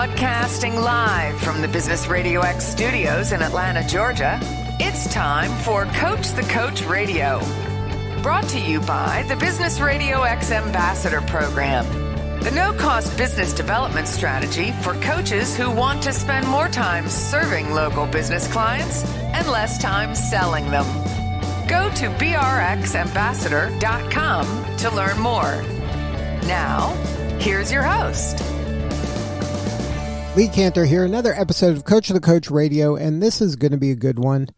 Broadcasting live from the Business RadioX studios in Atlanta, Georgia, it's time for Coach the Coach Radio. Brought to you by the Business RadioX Ambassador Program, the no-cost business development strategy for coaches who want to spend more time serving local business clients and less time selling them. Go to brxambassador.com to learn more. Now, here's your host. Lee Cantor here, another episode of Coach the Coach Radio, and this is going to be a good one.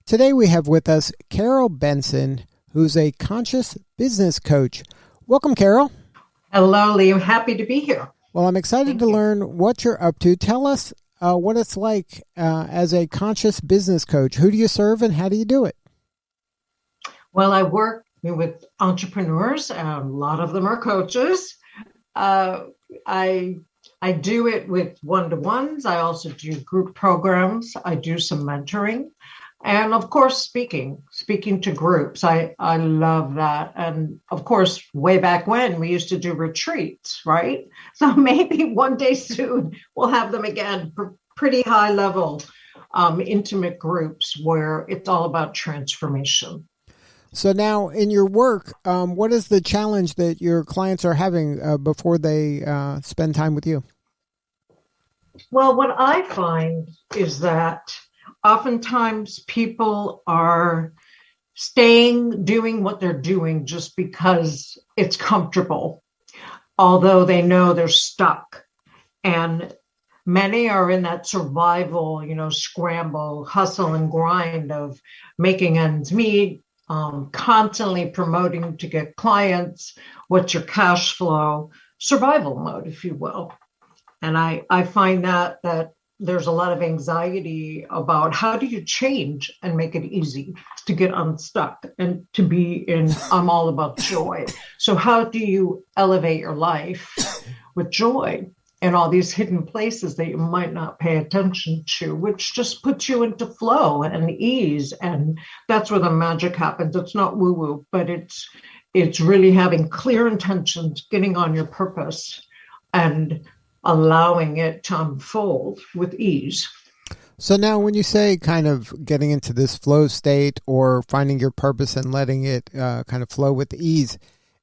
Today we have with us Carol Benson, who's a conscious business coach. Welcome, Carol. Hello, Lee. I'm happy to be here. Well, I'm excited to learn what you're up to. Tell us what it's like as a conscious business coach. Who do you serve and how do you do it? Well, I work with entrepreneurs. A lot of them are coaches. I do it with one-to-ones. I also do group programs. I do some mentoring. And of course, speaking to groups. I love that. And of course, way back when we used to do retreats, right? So maybe one day soon we'll have them again for pretty high level, intimate groups where it's all about transformation. So now in your work, what is the challenge that your clients are having before they spend time with you? Well, what I find is that oftentimes people are doing what they're doing just because it's comfortable, although they know they're stuck. And many are in that survival, scramble, hustle and grind of making ends meet, constantly promoting to get clients, what's your cash flow, survival mode, if you will. And I find that there's a lot of anxiety about how do you change and make it easy to get unstuck and to be I'm all about joy. So how do you elevate your life with joy in all these hidden places that you might not pay attention to, which just puts you into flow and ease. And that's where the magic happens. It's not woo-woo, but it's really having clear intentions, getting on your purpose and allowing it to unfold with ease. So now when you say kind of getting into this flow state or finding your purpose and letting it kind of flow with ease,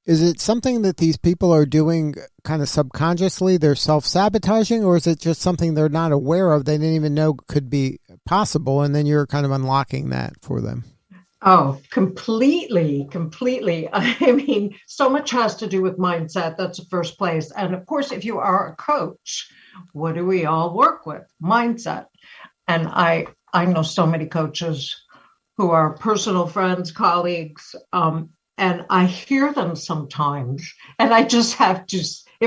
is it something that these people are doing kind of subconsciously, they're self-sabotaging, or is it just something they're not aware of, they didn't even know could be possible, and then you're kind of unlocking that for them? Oh, completely. I mean, so much has to do with mindset. That's the first place. And of course, if you are a coach, what do we all work with? Mindset. And I know so many coaches who are personal friends, colleagues, and I hear them sometimes. And I just have to,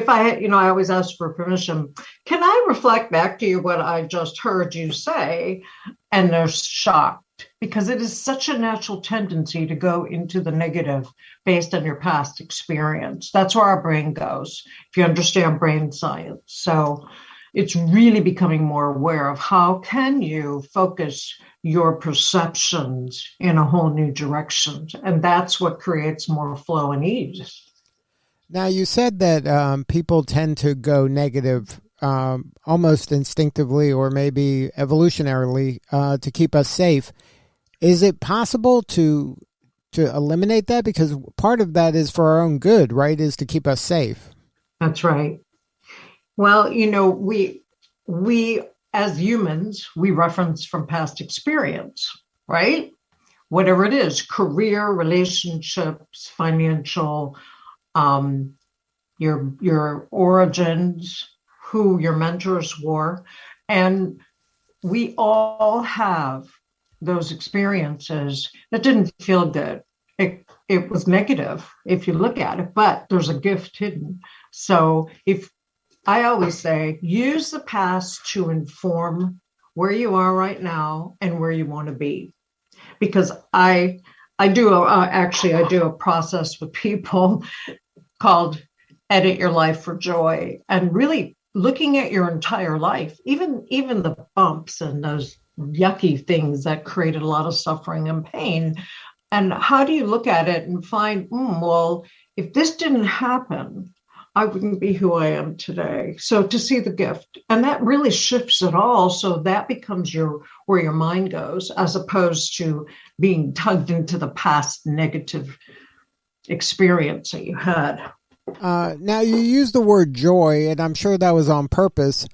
I always ask for permission. Can I reflect back to you what I just heard you say? And they're shocked. Because it is such a natural tendency to go into the negative based on your past experience. That's where our brain goes, if you understand brain science. So it's really becoming more aware of how can you focus your perceptions in a whole new direction. And that's what creates more flow and ease. Now, you said that people tend to go negative almost instinctively or maybe evolutionarily to keep us safe. Is it possible to eliminate that? Because part of that is for our own good, right? Is to keep us safe. That's right. Well, we as humans, we reference from past experience, right? Whatever it is, career, relationships, financial, your origins, who your mentors were. And we all have those experiences that didn't feel good. It was negative if you look at it, but there's a gift hidden. So if I always say, use the past to inform where you are right now and where you want to be. Because I do a process with people called Edit Your Life for Joy, and really looking at your entire life, even the bumps and those yucky things that created a lot of suffering and pain. And how do you look at it and find, well, if this didn't happen, I wouldn't be who I am today. So to see the gift, and that really shifts it all. So that becomes where your mind goes, as opposed to being tugged into the past negative experience that you had. Now, you use the word joy, and I'm sure that was on purpose.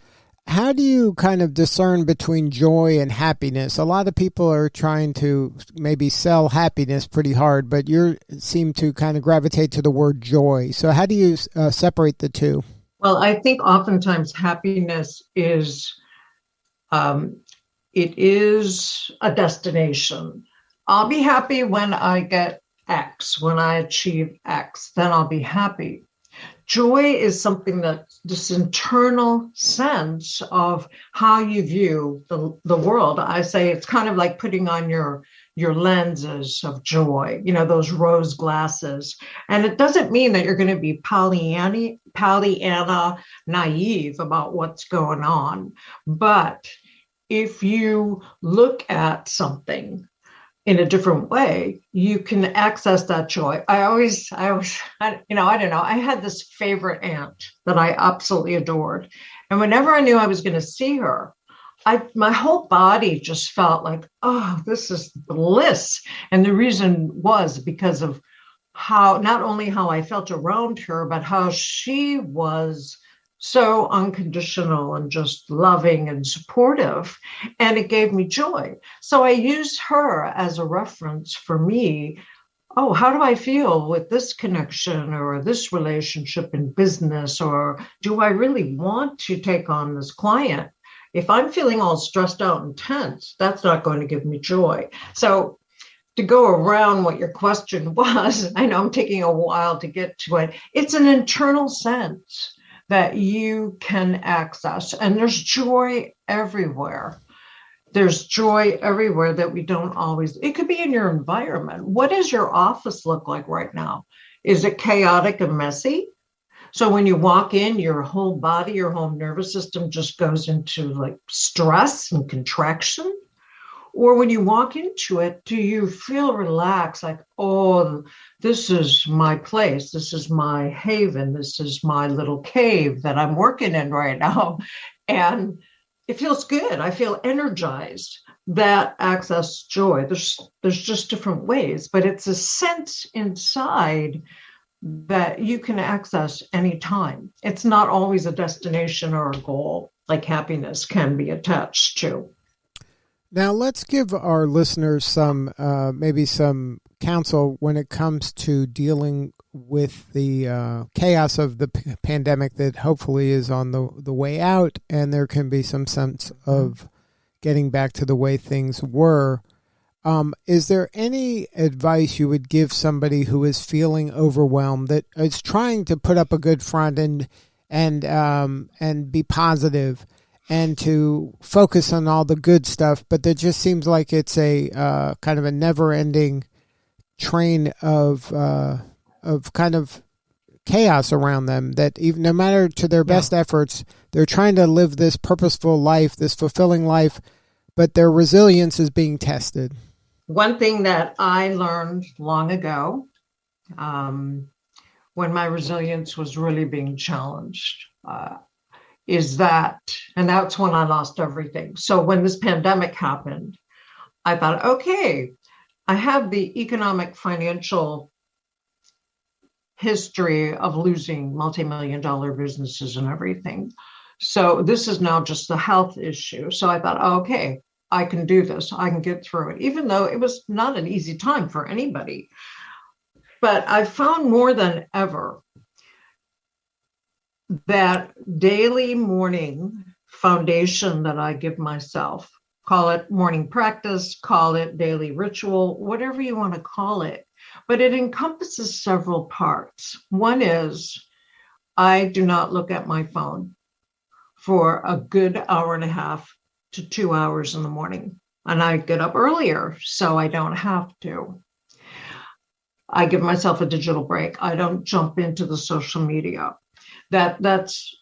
How do you kind of discern between joy and happiness? A lot of people are trying to maybe sell happiness pretty hard, but you seem to kind of gravitate to the word joy. So how do you separate the two? Well, I think oftentimes happiness is it is a destination. I'll be happy when I get X, when I achieve X, then I'll be happy. Joy is something that this internal sense of how you view the world. I say it's kind of like putting on your lenses of joy, those rose glasses. And it doesn't mean that you're going to be Pollyanna naive about what's going on. But if you look at something in a different way, you can access that joy. I don't know. I had this favorite aunt that I absolutely adored. And whenever I knew I was going to see her, my whole body just felt like, oh, this is bliss. And the reason was because of not only how I felt around her, but how she was so unconditional and just loving and supportive. And it gave me joy. So I used her as a reference for me. Oh, how do I feel with this connection or this relationship in business? Or do I really want to take on this client? If I'm feeling all stressed out and tense, that's not going to give me joy. So to go around what your question was, I know I'm taking a while to get to it. It's an internal sense that you can access. And there's joy everywhere. There's joy everywhere that we don't always, it could be in your environment. What does your office look like right now? Is it chaotic and messy? So when you walk in, your whole body, your whole nervous system just goes into like stress and contraction. Or when you walk into it, do you feel relaxed? Like, oh, this is my place. This is my haven. This is my little cave that I'm working in right now. And it feels good. I feel energized. That access joy. There's just different ways, but it's a sense inside that you can access anytime. It's not always a destination or a goal like happiness can be attached to. Now, let's give our listeners maybe some counsel when it comes to dealing with the chaos of the pandemic that hopefully is on the way out, and there can be some sense of getting back to the way things were. Is there any advice you would give somebody who is feeling overwhelmed, that is trying to put up a good front and be positive, and to focus on all the good stuff, but that just seems like it's a kind of a never-ending train of kind of chaos around them, that even no matter to their best efforts, they're trying to live this purposeful life, this fulfilling life, but their resilience is being tested? One thing that I learned long ago, when my resilience was really being challenged, is that, and that's when I lost everything. So when this pandemic happened, I thought, okay, I have the economic financial history of losing multi-million-dollar businesses and everything. So this is now just a health issue. So I thought, okay, I can do this. I can get through it, even though it was not an easy time for anybody. But I found more than ever that daily morning foundation that I give myself, call it morning practice, call it daily ritual, whatever you want to call it, but it encompasses several parts. One is I do not look at my phone for a good hour and a half to 2 hours in the morning. And I get up earlier, so I don't have to. I give myself a digital break. I don't jump into the social media. That's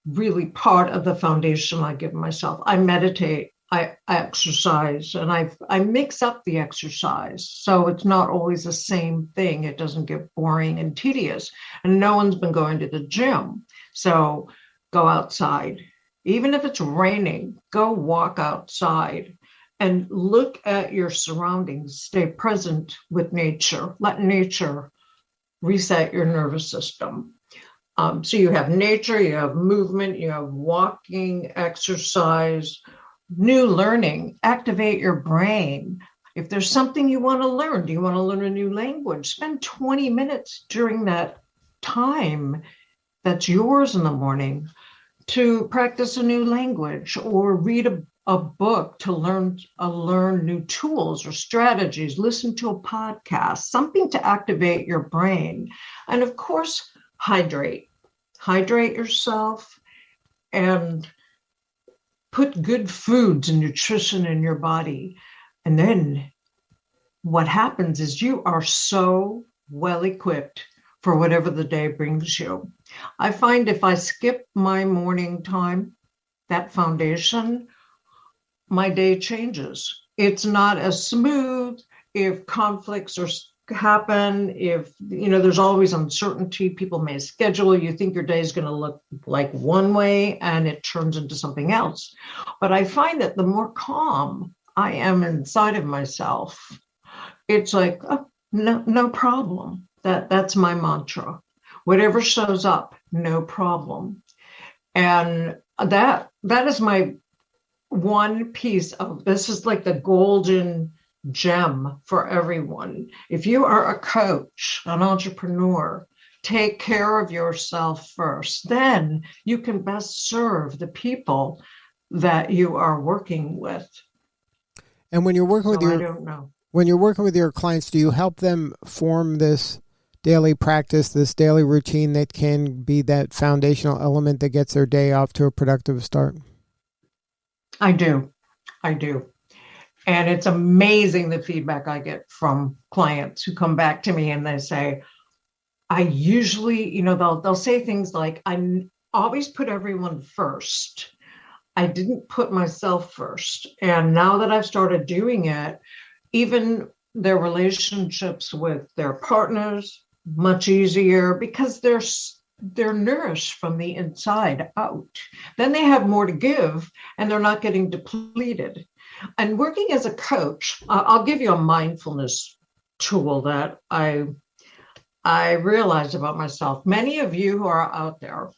really part of the foundation I give myself. I meditate I exercise, and I mix up the exercise. So it's not always the same thing. It doesn't get boring and tedious. And no one's been going to the gym. So go outside. Even if it's raining, go walk outside and look at your surroundings. Stay present with nature. Let nature reset your nervous system. So you have nature, you have movement, you have walking, exercise, new learning. Activate your brain. If there's something you want to learn, do you want to learn a new language? Spend 20 minutes during that time that's yours in the morning to practice a new language, or read a book to learn new tools or strategies. Listen to a podcast, something to activate your brain. And of course, hydrate yourself, and put good foods and nutrition in your body. And then what happens is you are so well equipped for whatever the day brings you. I find if I skip my morning time, that foundation, my day changes. It's not as smooth. If conflicts happen, if there's always uncertainty, people may schedule, you think your day is going to look like one way and it turns into something else. But I find that the more calm I am inside of myself, it's like, oh, no problem. That's my mantra. Whatever shows up, no problem. And that is my one piece of this, is like the golden gem for everyone. If you are a coach, an entrepreneur, take care of yourself first. Then you can best serve the people that you are working with. And when you're working with I don't know. When you're working with your clients, do you help them form this daily practice, this daily routine that can be that foundational element that gets their day off to a productive start? I do. And it's amazing the feedback I get from clients who come back to me and they say, I usually, they'll say things like, I always put everyone first. I didn't put myself first. And now that I've started doing it, even their relationships with their partners, much easier, because they're nourished from the inside out. Then they have more to give and they're not getting depleted. And working as a coach, I'll give you a mindfulness tool that I realized about myself. Many of you who are out there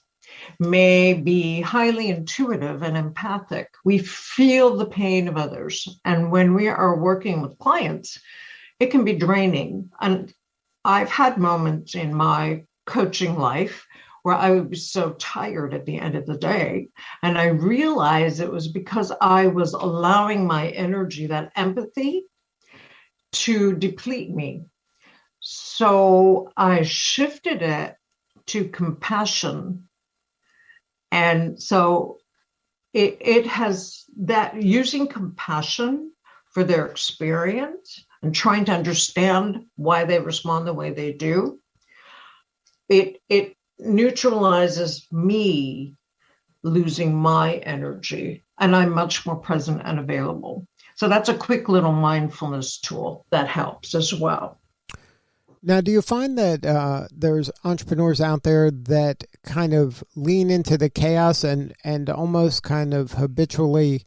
may be highly intuitive and empathic. We feel the pain of others. And when we are working with clients, it can be draining. And I've had moments in my coaching life where I was so tired at the end of the day. And I realized it was because I was allowing my energy, that empathy, to deplete me. So I shifted it to compassion. And so it has that, using compassion for their experience and trying to understand why they respond the way they do, it neutralizes me losing my energy, and I'm much more present and available. So that's a quick little mindfulness tool that helps as well. Now, do you find that there's entrepreneurs out there that kind of lean into the chaos and almost kind of habitually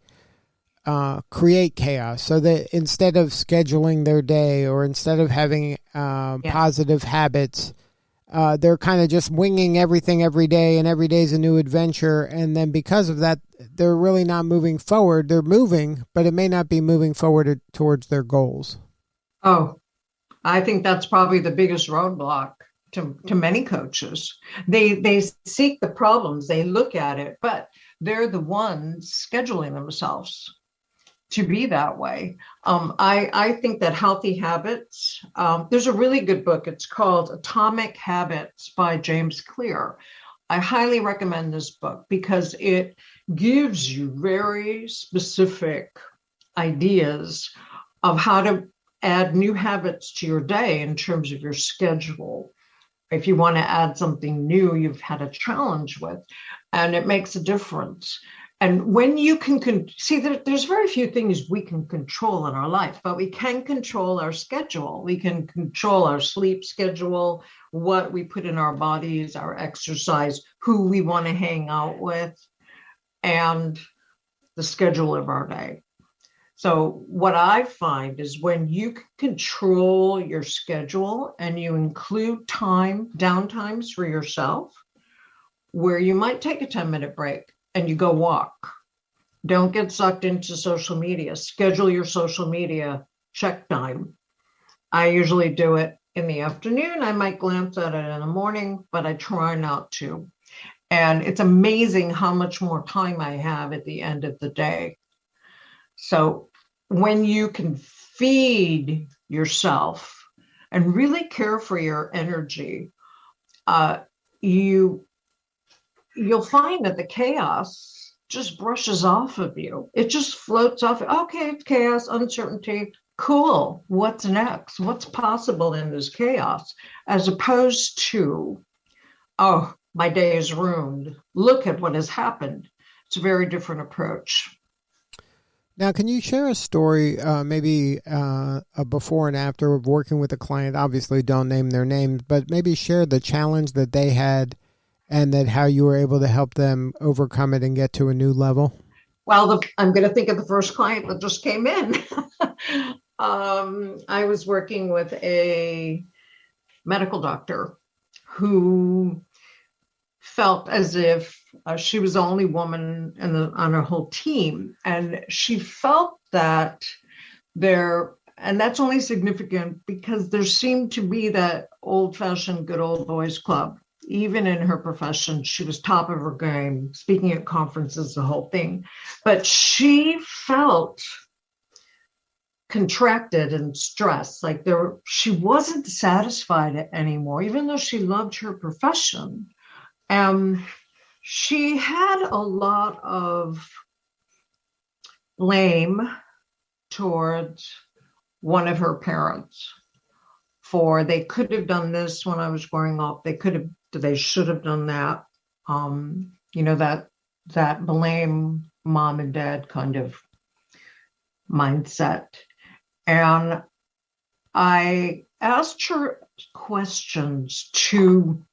create chaos, so that instead of scheduling their day or instead of having positive habits, they're kind of just winging everything every day, and every day is a new adventure. And then because of that, they're really not moving forward. They're moving, but it may not be moving forward towards their goals. Oh, I think that's probably the biggest roadblock to many coaches. They seek the problems, they look at it, but they're the ones scheduling themselves to be that way. I think that healthy habits, there's a really good book. It's called Atomic Habits by James Clear. I highly recommend this book because it gives you very specific ideas of how to add new habits to your day in terms of your schedule. If you want to add something new you've had a challenge with, and it makes a difference. And when you can see that there's very few things we can control in our life, but we can control our schedule. We can control our sleep schedule, what we put in our bodies, our exercise, who we want to hang out with, and the schedule of our day. So what I find is when you can control your schedule and you include downtimes for yourself, where you might take a 10-minute break and you go walk. Don't get sucked into social media. Schedule your social media check time. I usually do it in the afternoon. I might glance at it in the morning, but I try not to. And it's amazing how much more time I have at the end of the day. So when you can feed yourself and really care for your energy, you'll find that the chaos just brushes off of you. It just floats off. Okay, it's chaos, uncertainty. Cool. What's next? What's possible in this chaos? As opposed to, oh, my day is ruined. Look at what has happened. It's a very different approach. Now, can you share a story, maybe a before and after of working with a client? Obviously, don't name their names, but maybe share the challenge that they had and that how you were able to help them overcome it and get to a new level? Well, I'm going to think of the first client that just came in. I was working with a medical doctor who felt as if she was the only woman on her whole team. And she felt that and that's only significant because there seemed to be that old-fashioned good old boys club. Even in her profession, she was top of her game, speaking at conferences, the whole thing. But she felt contracted and stressed, like she wasn't satisfied anymore, even though she loved her profession. She had a lot of blame towards one of her parents for they could have done this when I was growing up. They should have done that. That blame mom and dad kind of mindset. And I asked her questions to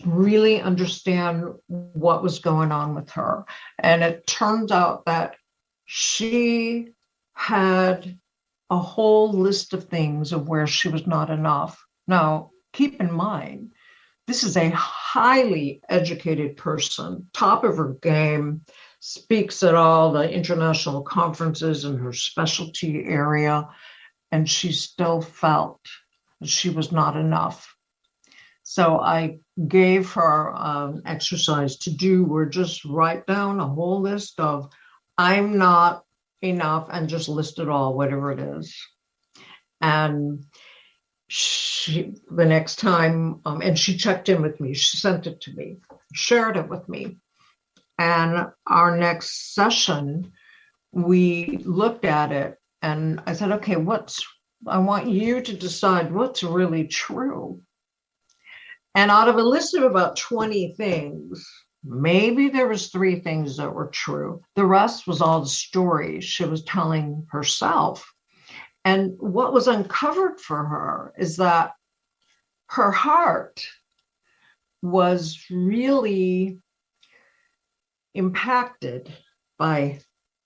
really understand what was going on with her. And it turns out that she had a whole list of things of where she was not enough. Now, keep in mind, this is a highly educated person, top of her game, speaks at all the international conferences in her specialty area, and she still felt she was not enough. So I gave her exercise to do where just write down a whole list of I'm not enough and just list it all, whatever it is. And the next time, and she checked in with me, she sent it to me, shared it with me. And our next session, we looked at it and I said, okay, I want you to decide what's really true. And out of a list of about 20 things, maybe there was 3 things that were true. The rest was all the stories she was telling herself. And what was uncovered for her is that her heart was really impacted by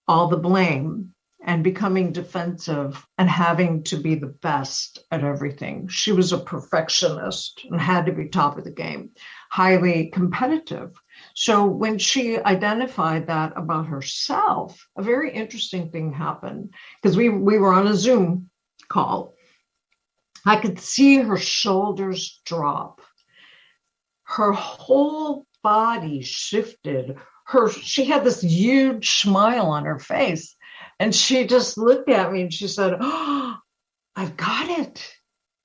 all the blame and becoming defensive and having to be the best at everything. She was a perfectionist and had to be top of the game, highly competitive. So when she identified that about herself, a very interesting thing happened because we were on a Zoom call. I could see her shoulders drop. Her whole body shifted. She had this huge smile on her face. And she just looked at me and she said, oh, I've got it.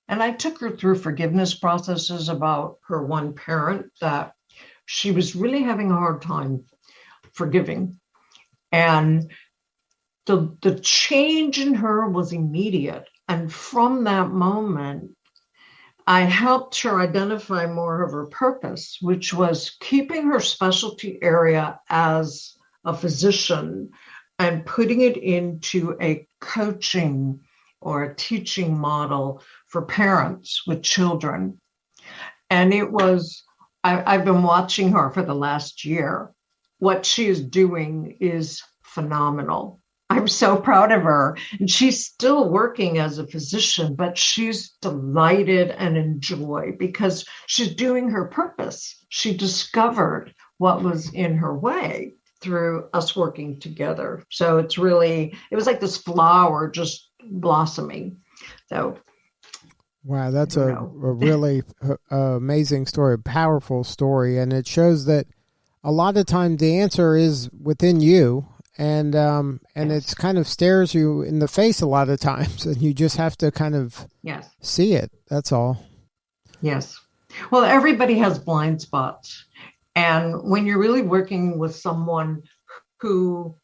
And I took her through forgiveness processes about her one parent that she was really having a hard time forgiving. And the change in her was immediate. And from that moment, I helped her identify more of her purpose, which was keeping her specialty area as a physician and putting it into a coaching or a teaching model for parents with children. And I've been watching her for the last year. What she is doing is phenomenal. I'm so proud of her. And she's still working as a physician, but she's delighted and enjoy because she's doing her purpose. She discovered what was in her way through us working together. So it was like this flower just blossoming. So wow, that's a really amazing story, powerful story. And it shows that a lot of times the answer is within you. And it kind of stares you in the face a lot of times, and you just have to kind of see it. That's all. Yes. Well, everybody has blind spots. And when you're really working with someone who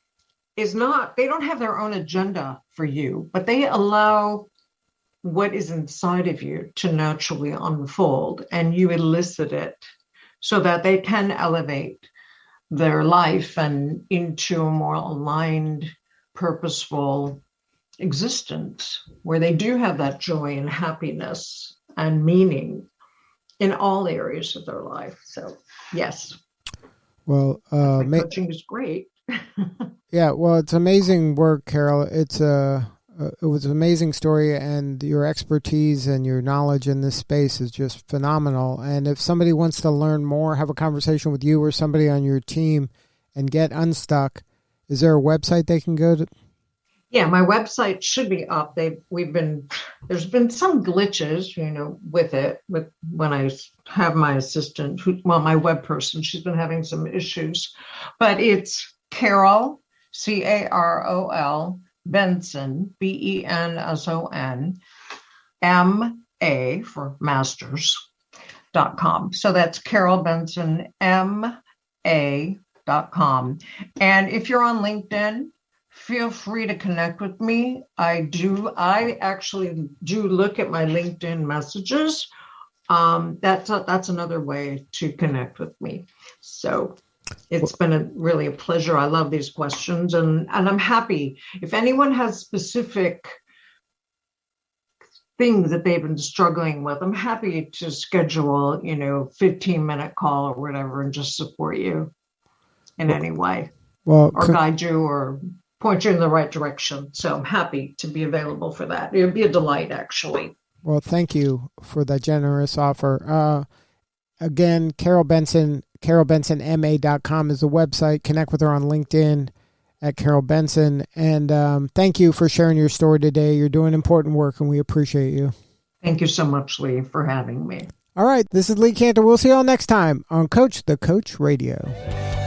they don't have their own agenda for you, but they allow what is inside of you to naturally unfold, and you elicit it so that they can elevate their life and into a more aligned, purposeful existence where they do have that joy and happiness and meaning in all areas of their life. So, yes. Well, coaching is great. Yeah, well, it's amazing work, Carol. It was an amazing story, and your expertise and your knowledge in this space is just phenomenal. And if somebody wants to learn more, have a conversation with you or somebody on your team and get unstuck, is there a website they can go to? Yeah, my website should be up. There's been some glitches, with when I have my assistant, my web person, she's been having some issues, but it's Carol, Carol, Benson, Benson, MA for masters.com. So that's Carol Benson, MA.com. And if you're on LinkedIn, feel free to connect with me. I actually do look at my LinkedIn messages. That's another way to connect with me. So it's been really a pleasure. I love these questions, and I'm happy. If anyone has specific things that they've been struggling with, I'm happy to schedule, 15-minute call or whatever and just support you in any way, or guide you or point you in the right direction. So I'm happy to be available for that. It would be a delight, actually. Well, thank you for that generous offer. Again, Carol Benson, carolbensonma.com is the website. Connect with her on LinkedIn at Carol Benson. And thank you for sharing your story today. You're doing important work, and we appreciate you. Thank you so much, Lee, for having me. All right, this is Lee Cantor. We'll see you all next time on Coach the Coach Radio.